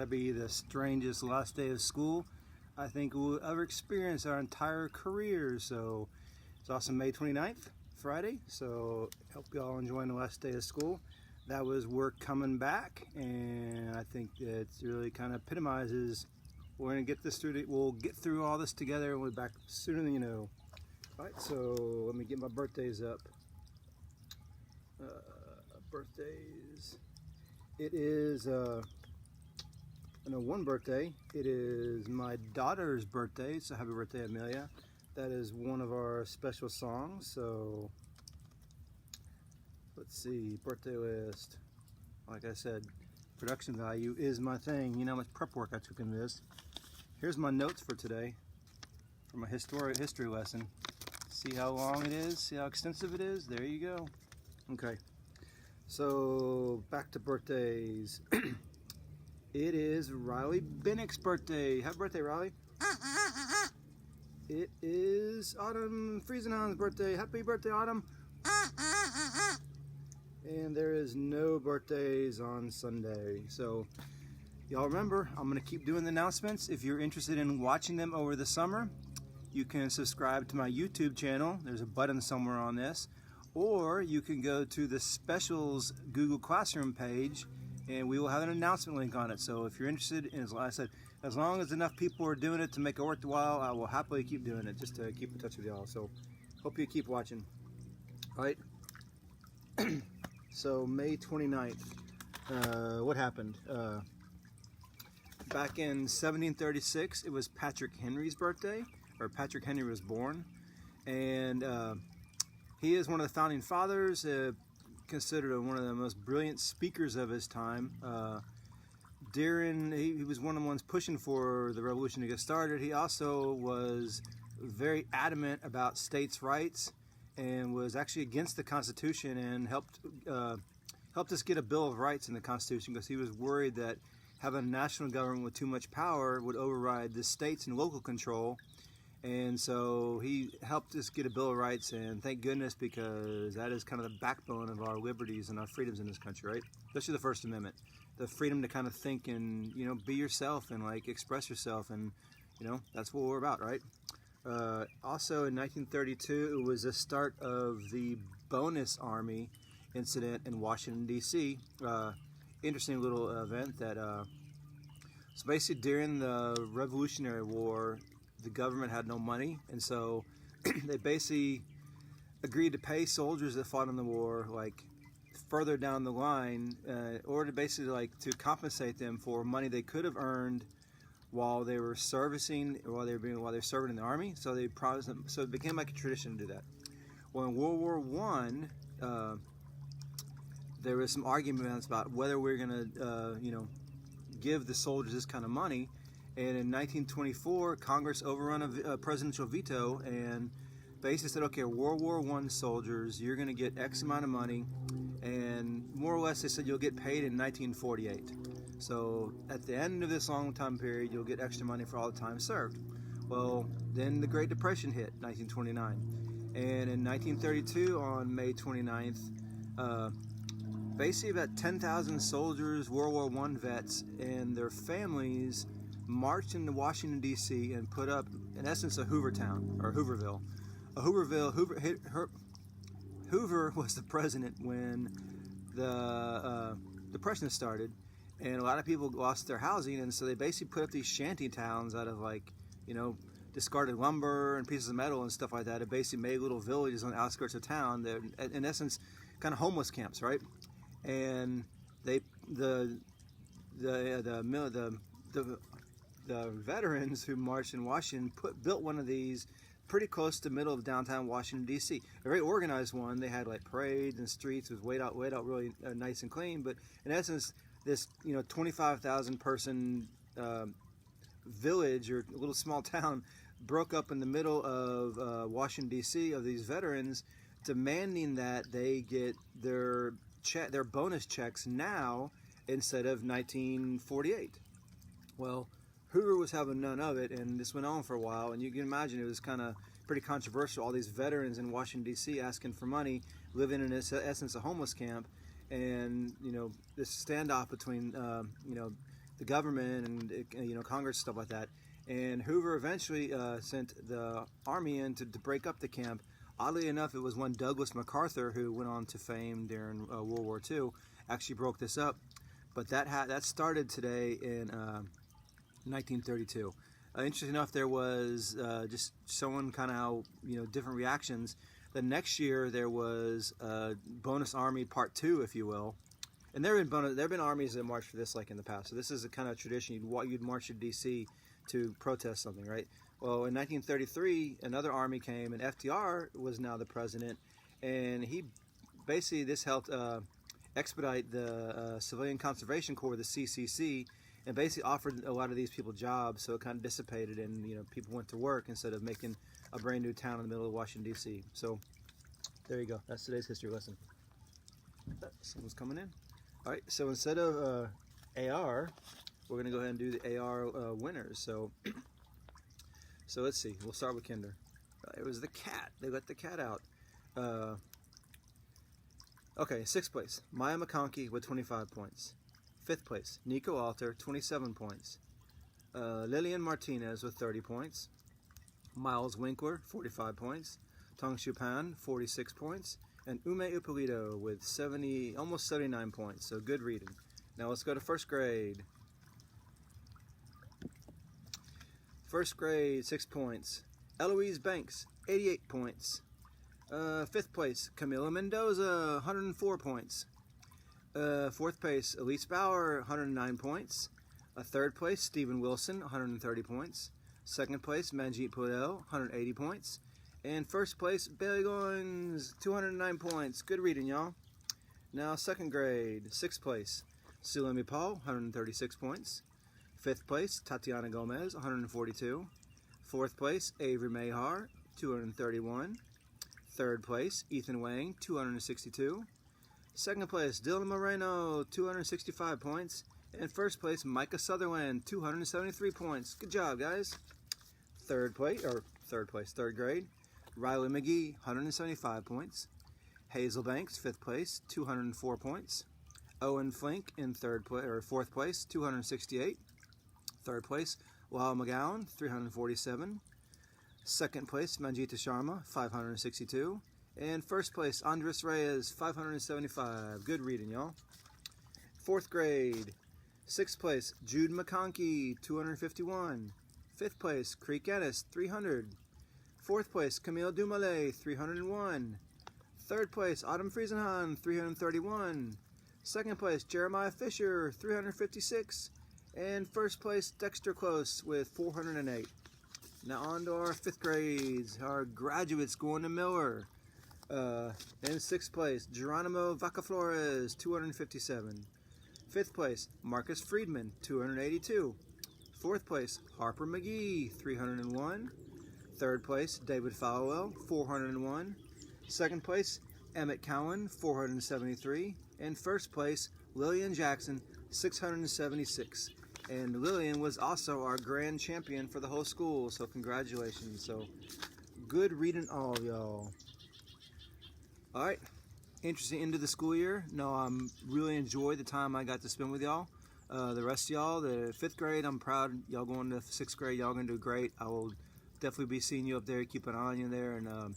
to be the strangest last day of school I think we'll ever experience our entire career. So it's also May 29th, Friday. So hope you all enjoying the last day of school. That was work coming back, and I think it really kind of epitomizes we're gonna get this through. We'll get through all this together, and we'll be back sooner than you know. All right, so let me get my birthdays up. Birthdays. It is one birthday. It is my daughter's birthday, so happy birthday, Amelia. That is one of our special songs. So let's see, birthday list. Like I said, production value is my thing. You know how much prep work I took in this. Here's my notes for today, for my history lesson. See how long it is, see how extensive it is? There you go. Okay, so back to birthdays. It is Riley Bennick's birthday. Happy birthday, Riley. It is Autumn Friesenhahn's birthday. Happy birthday, Autumn. And there is no birthdays on Sunday. So y'all remember, I'm going to keep doing the announcements. If you're interested in watching them over the summer, you can subscribe to my YouTube channel. There's a button somewhere on this. Or you can go to the Specials Google Classroom page, and we will have an announcement link on it. So if you're interested, and as I said, as long as enough people are doing it to make it worthwhile, I will happily keep doing it, just to keep in touch with y'all. So hope you keep watching. All right. So May 29th, what happened? Back in 1736, it was Patrick Henry's birthday, or Patrick Henry was born, and he is one of the founding fathers, considered one of the most brilliant speakers of his time. He was one of the ones pushing for the revolution to get started. He also was very adamant about states' rights and was actually against the Constitution, and helped us get a Bill of Rights in the Constitution, because he was worried that having a national government with too much power would override the states and local control. And so he helped us get a Bill of Rights, and thank goodness, because that is kind of the backbone of our liberties and our freedoms in this country, right? Especially the First Amendment, the freedom to kind of think and, you know, be yourself and like express yourself, and, you know, that's what we're about, right? Also in 1932, it was the start of the Bonus Army incident in Washington, D.C. Interesting little event that, so basically during the Revolutionary War, the government had no money, and so they basically agreed to pay soldiers that fought in the war, like further down the line, in order to basically like to compensate them for money they could have earned while they were serving in the army. So they promised them. So it became like a tradition to do that. Well, in World War I, there was some arguments about whether we're going to, give the soldiers this kind of money. And in 1924, Congress overrun a presidential veto and basically said, okay, World War I soldiers, you're going to get X amount of money. And more or less, they said you'll get paid in 1948. So at the end of this long time period, you'll get extra money for all the time served. Well, then the Great Depression hit, 1929. And in 1932, on May 29th, basically about 10,000 soldiers, World War I vets, and their families marched into Washington, D.C. and put up, in essence, a Hoovertown, or Hooverville. Hoover was the president when the Depression started, and a lot of people lost their housing, and so they basically put up these shanty towns out of, like, discarded lumber and pieces of metal and stuff like that. It basically made little villages on the outskirts of town. They're, in essence, kind of homeless camps, right? And the veterans who marched in Washington built one of these pretty close to the middle of downtown Washington, D.C. A very organized one. They had like parades and streets. It was laid out really nice and clean. But in essence, this 25,000 person village or little small town broke up in the middle of Washington, D.C. of these veterans, demanding that they get their bonus checks now instead of 1948. Well, Hoover was having none of it, and this went on for a while, and you can imagine it was kind of pretty controversial. All these veterans in Washington, D.C. asking for money, living in essence a homeless camp, and this standoff between the the government and Congress, stuff like that. And Hoover eventually sent the army in to break up the camp. Oddly enough, it was one Douglas MacArthur, who went on to fame during World War II, actually broke this up. But that started today in 1932. Interesting enough, there was just showing kind of how different reactions. The next year there was Bonus Army Part 2, if you will, and there have been armies that marched for this like in the past. So this is a kind of tradition. You'd march to D.C. to protest something, right? Well, in 1933, another army came, and FDR was now the president, and he basically this helped expedite the Civilian Conservation Corps, the CCC, and basically offered a lot of these people jobs. So it kind of dissipated, and people went to work instead of making a brand new town in the middle of Washington D.C. So there you go. That's today's history lesson. Someone's coming in. All right. So instead of AR, we're going to go ahead and do the AR winners. So let's see. We'll start with Kinder. It was the cat. They let the cat out. Okay, 6th place, Maya McConkey with 25 points. 5th place, Nico Alter, 27 points. Lillian Martinez with 30 points. Miles Winkler, 45 points. Tong Shupan, 46 points. And Ume Upolito with almost 79 points. So good reading. Now let's go to 1st grade. 1st grade, 6 points. Eloise Banks, 88 points. 5th place, Camila Mendoza, 104 points. 4th place, Elise Bauer, 109 points. 3rd place, Stephen Wilson, 130 points. 2nd place, Manjeet Patel, 180 points. And 1st place, Bailey Goins, 209 points. Good reading, y'all. Now 2nd grade, 6th place, Sulemi Paul, 136 points. 5th place, Tatiana Gomez, 142. 4th place, Avery Mahar, 231. 3rd place, Ethan Wang, 262. 2nd place, Dylan Moreno, 265 points. And 1st place, Micah Sutherland, 273 points. Good job, guys. 3rd grade, Riley McGee, 175 points. Hazel Banks, 5th place, 204 points. Owen Flink in 4th place, 268. 3rd place, Lyle McGowan, 347. 2nd place, Manjita Sharma, 562. And 1st place, Andres Reyes, 575. Good reading, y'all. 4th grade, 6th place, Jude McConkey, 251. 5th place, Creek Ennis, 300. 4th place, Camille Dumoulin, 301. 3rd place, Autumn Friesenhan, 331. 2nd place, Jeremiah Fisher, 356. And 1st place, Dexter Close with 408. Now on to our 5th grades, our graduates going to Miller. In 6th place, Geronimo Vacaflores, 257. 5th place, Marcus Friedman, 282. 4th place, Harper McGee, 301. 3rd place, David Falwell, 401. 2nd place, Emmett Cowan, 473. And 1st place, Lillian Jackson, 676. And Lillian was also our grand champion for the whole school, so congratulations. So good reading, all of y'all. All right, interesting end of the school year. No, I'm really enjoyed the time I got to spend with y'all. The rest of y'all, the 5th grade, I'm proud y'all going to 6th grade. Y'all gonna do great. I will definitely be seeing you up there, keeping an eye on you there, and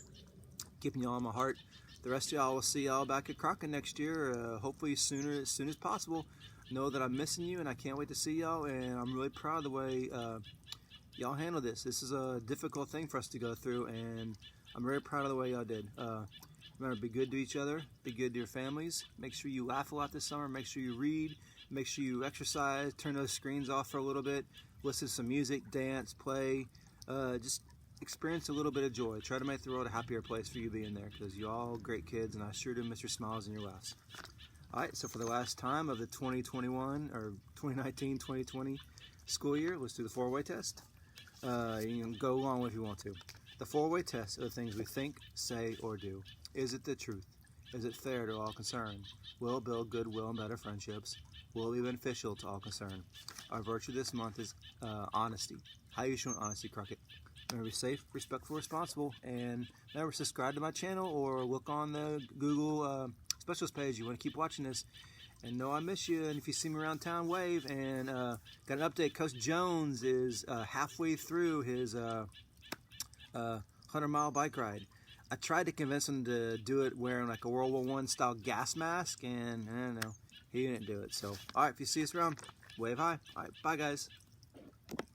keeping y'all in my heart. The rest of y'all, will see y'all back at Crockett next year, hopefully as soon as possible. Know that I'm missing you, and I can't wait to see y'all, and I'm really proud of the way y'all handle this. This is a difficult thing for us to go through, and I'm very proud of the way y'all did. Remember, be good to each other, be good to your families. Make sure you laugh a lot this summer. Make sure you read. Make sure you exercise. Turn those screens off for a little bit. Listen to some music, dance, play. Just experience a little bit of joy. Try to make the world a happier place for you being there, because you're all great kids, and I sure do miss your smiles and your laughs. All right, so for the last time of the 2021 or 2019-2020 school year, let's do the 4-way test. You can go along with if you want to. The 4-way test are the things we think, say, or do. Is it the truth? Is it fair to all concerned? Will it build goodwill and better friendships? Will it be beneficial to all concerned? Our virtue this month is honesty. How are you showing honesty, Crockett? Remember, be safe, respectful, responsible, and remember, subscribe to my channel or look on the Google specials page. You want to keep watching this, And no, I miss you. And if you see me around town, wave. And got an update. Coach Jones is halfway through his 100-mile bike ride. I tried to convince him to do it wearing like a World War I style gas mask, and I don't know, he didn't do it. So, all right, if you see us around, wave hi. All right, bye guys.